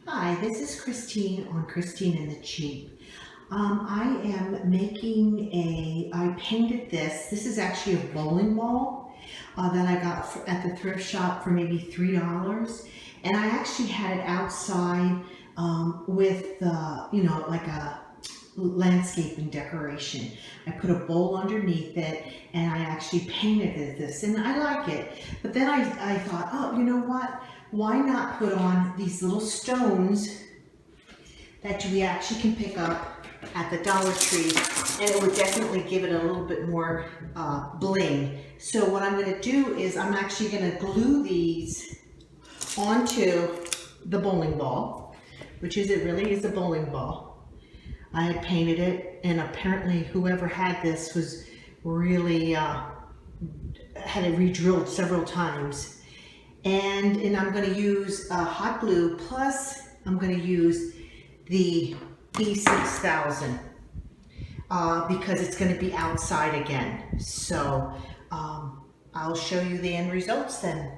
Hi, this is Christine on Christine and the Cheap. I am making I painted this. This is actually a bowling ball that I got at the thrift shop for maybe $3. And I actually had it outside with like a landscaping decoration. I put a bowl underneath it and I actually painted this and I like it. But then I thought, oh, you know what? Why not put on these little stones that we actually can pick up at the Dollar Tree, and it would definitely give it a little bit more bling. So what I'm going to do is I'm actually going to glue these onto the bowling ball, which is, it really is a bowling ball. I had painted it, and apparently whoever had this was really had it re-drilled several times. And I'm going to use hot glue, plus I'm going to use the E6000 because it's going to be outside again. So I'll show you the end results then.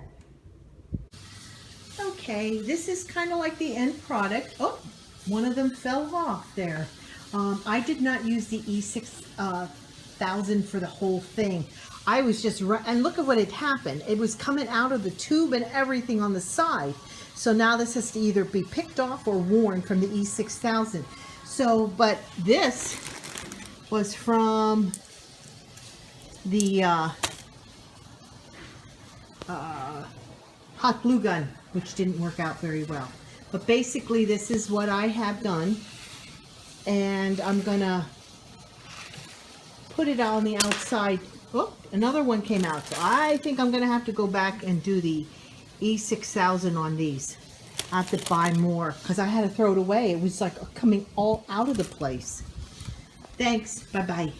Okay, this is kind of like the end product. Oh, one of them fell off there. I did not use the E6000 for the whole thing. I was just, and look at what had happened. It was coming out of the tube and everything on the side. So now this has to either be picked off or worn from the E6000. So, but this was from the hot glue gun, which didn't work out very well. But basically this is what I have done. And I'm gonna put it on the outside. Oh, another one came out. So I think I'm gonna have to go back and do the E6000 on these. I have to buy more because I had to throw it away. It was like coming all out of the place. Thanks. Bye-bye.